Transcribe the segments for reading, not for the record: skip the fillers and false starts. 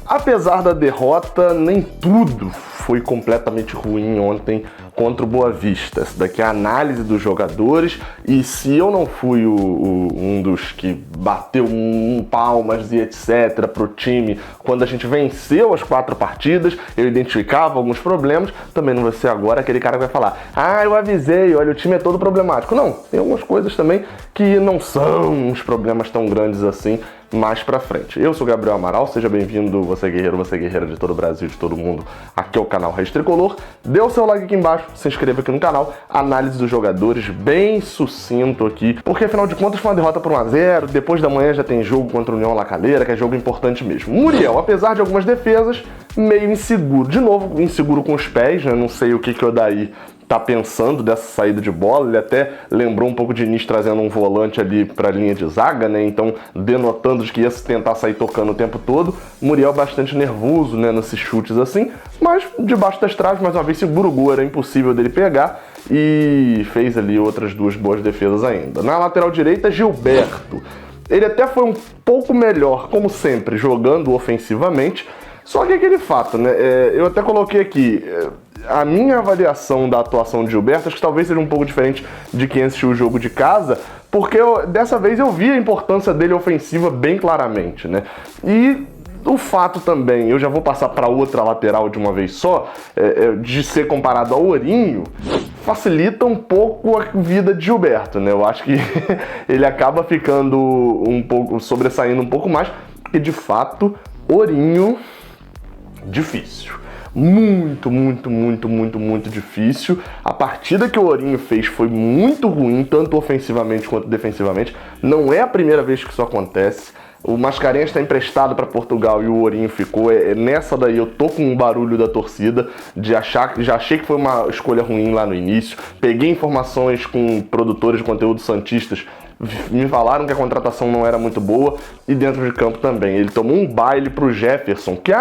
Apesar da derrota, nem tudo foi completamente ruim ontem contra o Boa Vista. Essa daqui é a análise dos jogadores, e se eu não fui um dos que bateu palmas e etc pro time quando a gente venceu as 4 partidas, eu identificava alguns problemas, também não vou ser agora aquele cara que vai falar: ah, eu avisei, olha, o time é todo problemático. Não, tem algumas coisas também que não são uns problemas tão grandes assim mais pra frente. Eu sou Gabriel Amaral, seja bem-vindo, você guerreiro, você guerreira de todo o Brasil, de todo mundo, aqui é o canal Raiz Tricolor. Dê o seu like aqui embaixo, se inscreva aqui no canal, análise dos jogadores bem sucinto aqui, porque afinal de contas foi uma derrota por 1 a 0, depois da manhã já tem jogo contra o União La Calera, que é jogo importante mesmo. Muriel, apesar de algumas defesas, meio inseguro, de novo inseguro com os pés, né? Não sei o que o Odair tá pensando dessa saída de bola. Ele até lembrou um pouco de Diniz trazendo um volante ali para a linha de zaga, né? Então, denotando de que ia tentar sair tocando o tempo todo. Muriel bastante nervoso, né, nesses chutes assim, mas debaixo das traves, mais uma vez, seguro o gol, era impossível dele pegar, e fez ali outras 2 boas defesas ainda. Na lateral direita, Gilberto. Ele até foi um pouco melhor, como sempre, jogando ofensivamente, só que aquele fato, né? Eu até coloquei aqui, a minha avaliação da atuação de Gilberto, acho que talvez seja um pouco diferente de quem assistiu o jogo de casa, porque dessa vez eu vi a importância dele ofensiva bem claramente, né? E o fato também, eu já vou passar para outra lateral de uma vez só, de ser comparado ao Ourinho, facilita um pouco a vida de Gilberto, né? Eu acho que ele acaba ficando um pouco, sobressaindo um pouco mais, porque de fato, Ourinho, difícil. Muito difícil. A partida que o Ourinho fez foi muito ruim, tanto ofensivamente quanto defensivamente. Não é a primeira vez que isso acontece. O Mascarenhas está emprestado para Portugal e o Ourinho ficou. Nessa daí eu tô com um barulho da torcida, já achei que foi uma escolha ruim lá no início. Peguei informações com produtores de conteúdo santistas, me falaram que a contratação não era muito boa, e dentro de campo também. Ele tomou um baile pro Jefferson, que,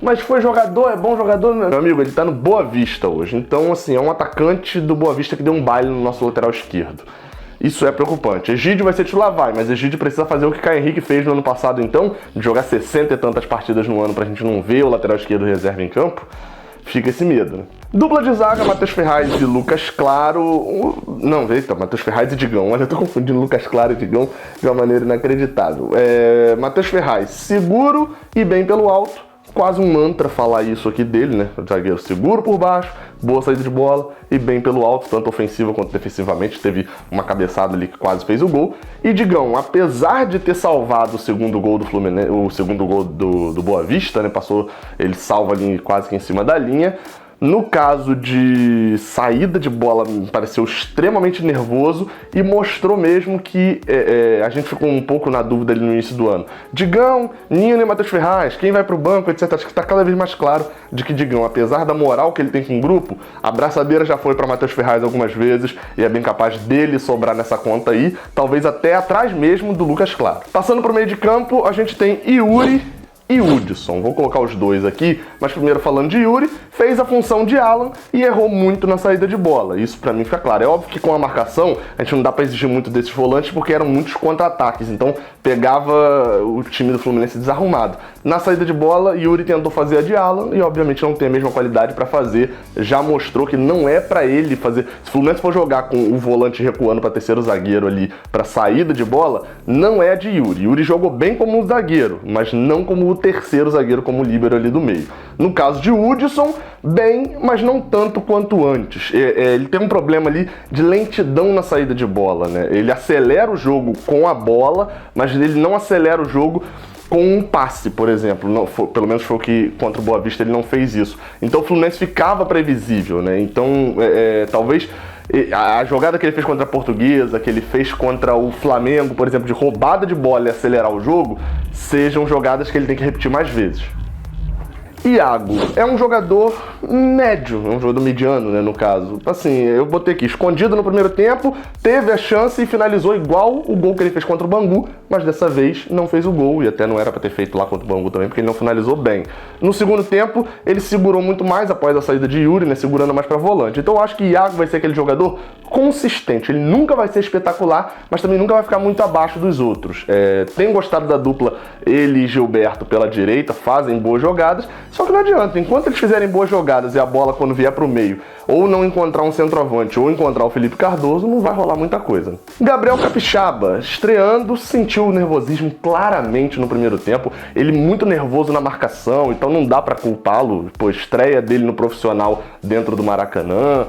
mas foi jogador, é bom jogador. Meu amigo, ele tá no Boa Vista hoje. Então, assim, é um atacante do Boa Vista que deu um baile no nosso lateral esquerdo. Isso é preocupante. Egídio vai ser titular, mas Egídio precisa fazer o que Caio Henrique fez no ano passado, então, de jogar 60 e tantas partidas no ano pra gente não ver o lateral esquerdo reserva em campo. Fica esse medo, né? Dupla de zaga, Matheus Ferraz e Lucas Claro. Não, eita, Matheus Ferraz e Digão. Olha, eu tô confundindo Lucas Claro e Digão de uma maneira inacreditável. Matheus Ferraz, seguro e bem pelo alto. Quase um mantra falar isso aqui dele, né? O zagueiro seguro por baixo, boa saída de bola e bem pelo alto, tanto ofensiva quanto defensivamente. Teve uma cabeçada ali que quase fez o gol. E Digão, apesar de ter salvado o segundo gol do Fluminense, o segundo gol do Boa Vista, né? Passou, ele salva ali quase que em cima da linha. No caso de saída de bola, me pareceu extremamente nervoso e mostrou mesmo que a gente ficou um pouco na dúvida ali no início do ano. Digão, Nino e Matheus Ferraz, quem vai pro banco, etc. Acho que tá cada vez mais claro de que Digão, apesar da moral que ele tem com o grupo, a braçadeira já foi para Matheus Ferraz algumas vezes e é bem capaz dele sobrar nessa conta aí, talvez até atrás mesmo do Lucas Claro. Passando pro meio de campo, a gente tem Yuri e Hudson. Vou colocar os dois aqui, mas primeiro falando de Yuri, fez a função de Alan e errou muito na saída de bola. Isso pra mim fica claro. É óbvio que com a marcação, a gente não dá pra exigir muito desses volantes porque eram muitos contra-ataques, então pegava o time do Fluminense desarrumado. Na saída de bola, Yuri tentou fazer a de Alan e obviamente não tem a mesma qualidade pra fazer. Já mostrou que não é pra ele fazer. Se o Fluminense for jogar com o volante recuando pra terceiro zagueiro ali pra saída de bola, não é a de Yuri. Yuri jogou bem como um zagueiro, mas não como o terceiro zagueiro, como o líbero ali do meio. No caso de Hudson, bem, mas não tanto quanto antes. Ele tem um problema ali de lentidão na saída de bola, né? Ele acelera o jogo com a bola, mas ele não acelera o jogo com um passe, por exemplo. Não, pelo menos foi o que contra o Boa Vista ele não fez isso. Então o Fluminense ficava previsível, né? Então, talvez a jogada que ele fez contra a Portuguesa, que ele fez contra o Flamengo, por exemplo, de roubada de bola e acelerar o jogo, sejam jogadas que ele tem que repetir mais vezes. Iago é um jogador médio, é um jogador mediano, né, no caso. Assim, eu botei aqui, escondido no primeiro tempo, teve a chance e finalizou igual o gol que ele fez contra o Bangu, mas dessa vez não fez o gol, e até não era para ter feito lá contra o Bangu também, porque ele não finalizou bem. No segundo tempo, ele segurou muito mais após a saída de Yuri, né, segurando mais para volante. Então eu acho que Iago vai ser aquele jogador consistente, ele nunca vai ser espetacular, mas também nunca vai ficar muito abaixo dos outros. Tenho gostado da dupla, ele e Gilberto pela direita, fazem boas jogadas, só que não adianta, enquanto eles fizerem boas jogadas e a bola quando vier pro meio, ou não encontrar um centroavante, ou encontrar o Felipe Cardoso, não vai rolar muita coisa. Gabriel Capixaba, estreando, sentiu o nervosismo claramente no primeiro tempo, ele muito nervoso na marcação, então não dá pra culpá-lo, pô, estreia dele no profissional dentro do Maracanã,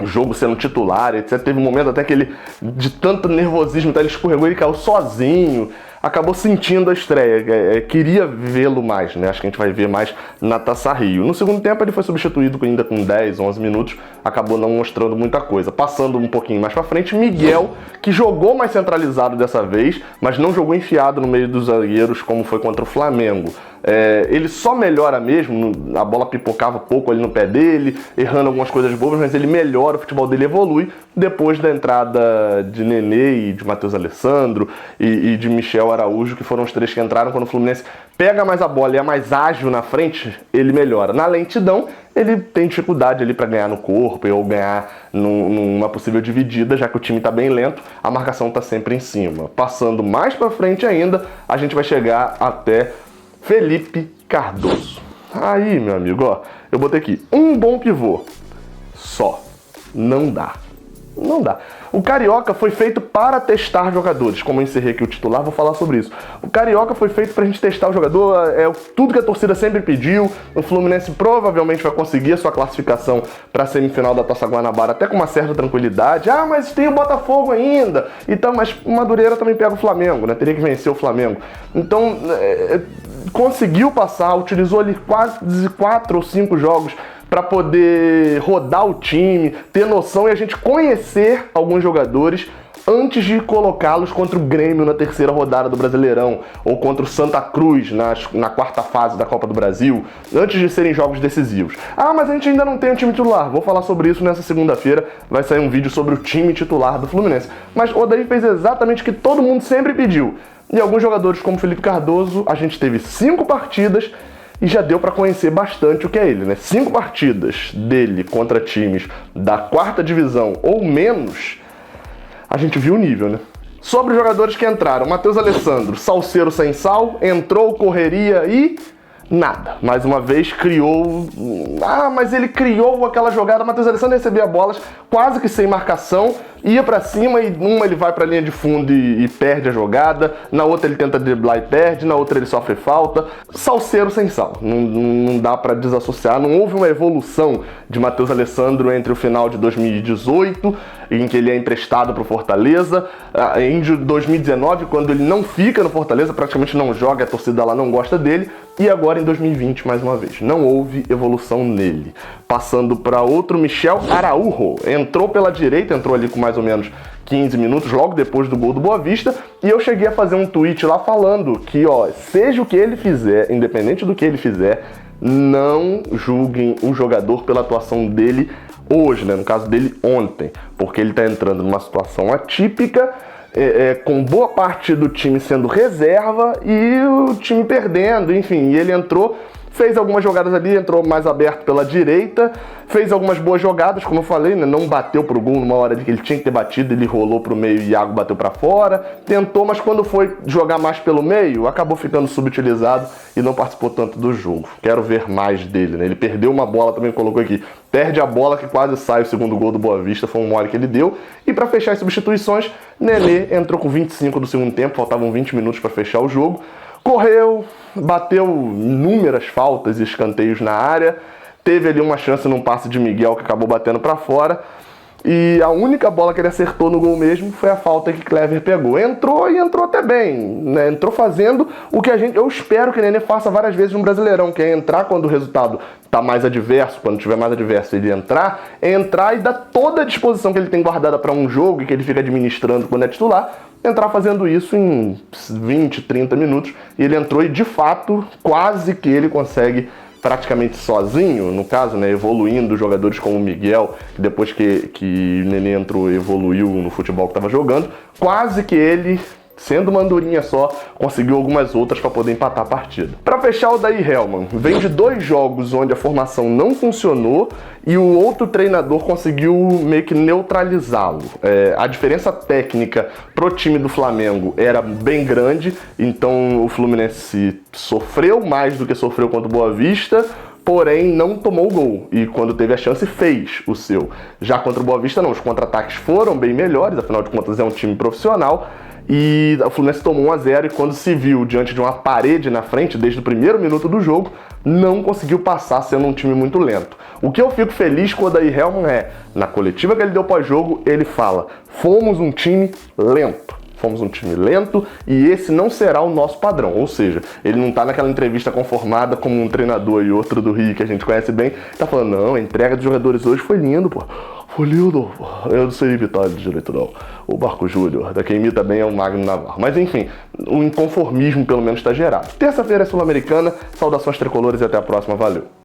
o jogo sendo titular, etc. Teve um momento até que ele, de tanto nervosismo, ele escorregou, ele caiu sozinho, acabou sentindo a estreia, queria vê-lo mais, né? Acho que a gente vai ver mais na Taça Rio. No segundo tempo ele foi substituído ainda com 10, 11 minutos, acabou não mostrando muita coisa. Passando um pouquinho mais pra frente, Miguel, que jogou mais centralizado dessa vez, mas não jogou enfiado no meio dos zagueiros como foi contra o Flamengo. Ele só melhora mesmo, a bola pipocava pouco ali no pé dele, errando algumas coisas bobas, mas ele melhora, o futebol dele evolui depois da entrada de Nenê e de Matheus Alessandro e de Michel Araújo, que foram os três que entraram. Quando o Fluminense pega mais a bola e é mais ágil na frente, ele melhora. Na lentidão, ele tem dificuldade ali para ganhar no corpo ou ganhar numa possível dividida, já que o time está bem lento, a marcação está sempre em cima. Passando mais para frente ainda, a gente vai chegar até Felipe Cardoso. Aí, meu amigo, ó, eu botei aqui, um bom pivô só. Não dá. Não dá. O Carioca foi feito para testar jogadores. Como eu encerrei aqui o titular, vou falar sobre isso. O Carioca foi feito pra gente testar o jogador, tudo que a torcida sempre pediu. O Fluminense provavelmente vai conseguir a sua classificação para a semifinal da Taça Guanabara até com uma certa tranquilidade. Ah, mas tem o Botafogo ainda. Então, mas o Madureira também pega o Flamengo, né? Teria que vencer o Flamengo. Então, conseguiu passar, utilizou ali quase 4 ou 5 jogos para poder rodar o time, ter noção e a gente conhecer alguns jogadores antes de colocá-los contra o Grêmio na terceira rodada do Brasileirão, ou contra o Santa Cruz na quarta fase da Copa do Brasil, antes de serem jogos decisivos. Ah, mas a gente ainda não tem um time titular. Vou falar sobre isso nessa segunda-feira, vai sair um vídeo sobre o time titular do Fluminense. Mas o Odair fez exatamente o que todo mundo sempre pediu. E alguns jogadores como Felipe Cardoso, a gente teve 5 partidas e já deu para conhecer bastante o que é ele, né? 5 partidas dele contra times da quarta divisão ou menos, a gente viu o nível, né? Sobre os jogadores que entraram, Matheus Alessandro, salseiro sem sal, entrou, correria e nada. Mais uma vez criou... Ah, mas ele criou aquela jogada, Matheus Alessandro recebia bolas quase que sem marcação, ia pra cima e numa ele vai pra linha de fundo e perde a jogada, na outra ele tenta driblar e perde, na outra ele sofre falta. Salseiro sem sal, não dá pra desassociar, não houve uma evolução de Matheus Alessandro entre o final de 2018, em que ele é emprestado pro Fortaleza, em 2019, quando ele não fica no Fortaleza, praticamente não joga, a torcida lá não gosta dele, e agora em 2020, mais uma vez. Não houve evolução nele. Passando para outro, Michel Araújo. Entrou pela direita, entrou ali com mais ou menos 15 minutos, logo depois do gol do Boa Vista, e eu cheguei a fazer um tweet lá falando que, ó, seja o que ele fizer, independente do que ele fizer, não julguem o jogador pela atuação dele hoje, né? No caso dele ontem, porque ele tá entrando numa situação atípica, com boa parte do time sendo reserva e o time perdendo, enfim, e ele entrou, fez algumas jogadas ali, entrou mais aberto pela direita, fez algumas boas jogadas, como eu falei, né? Não bateu pro gol numa hora de que ele tinha que ter batido, ele rolou pro meio e Iago bateu pra fora, tentou, mas quando foi jogar mais pelo meio, acabou ficando subutilizado e não participou tanto do jogo. Quero ver mais dele, né? Ele perdeu uma bola, também colocou aqui, perde a bola que quase sai o segundo gol do Boa Vista, foi um mole que ele deu. E para fechar as substituições, Nenê entrou com 25 do segundo tempo, faltavam 20 minutos para fechar o jogo. Correu, bateu inúmeras faltas e escanteios na área, teve ali uma chance num passe de Miguel que acabou batendo para fora. E a única bola que ele acertou no gol mesmo foi a falta que Clever pegou. Entrou e entrou até bem, né? Entrou fazendo o que eu espero que o Nenê faça várias vezes no Brasileirão, que é entrar quando o resultado tá mais adverso, quando tiver mais adverso ele entrar e dar toda a disposição que ele tem guardada para um jogo e que ele fica administrando quando é titular, entrar fazendo isso em 20, 30 minutos. E ele entrou e de fato quase que ele consegue praticamente sozinho, no caso, né, evoluindo jogadores como o Miguel, que depois que o Nenê entrou, evoluiu no futebol que estava jogando, quase que ele, sendo uma andorinha só, conseguiu algumas outras para poder empatar a partida. Para fechar, o Odair Hellmann vem de 2 jogos onde a formação não funcionou e o outro treinador conseguiu meio que neutralizá-lo. A diferença técnica pro time do Flamengo era bem grande, então o Fluminense sofreu mais do que sofreu contra o Boa Vista, porém não tomou o gol, e quando teve a chance fez o seu. Já contra o Boa Vista não, os contra-ataques foram bem melhores, afinal de contas é um time profissional, e o Fluminense tomou 1-0 e quando se viu diante de uma parede na frente, desde o primeiro minuto do jogo, não conseguiu passar, sendo um time muito lento. O que eu fico feliz com o Odair Hellmann na coletiva que ele deu pós-jogo, ele fala: fomos um time lento. Fomos um time lento e esse não será o nosso padrão. Ou seja, ele não tá naquela entrevista conformada como um treinador e outro do Rio que a gente conhece bem. Tá falando, não, a entrega dos jogadores hoje foi lindo, pô. Foi lindo, pô. Eu não sei imitar de direito, não. O Marco Júnior, da quem imita bem é o Magno Navarro. Mas enfim, o inconformismo pelo menos está gerado. Terça-feira é Sul-Americana. Saudações tricolores e até a próxima. Valeu.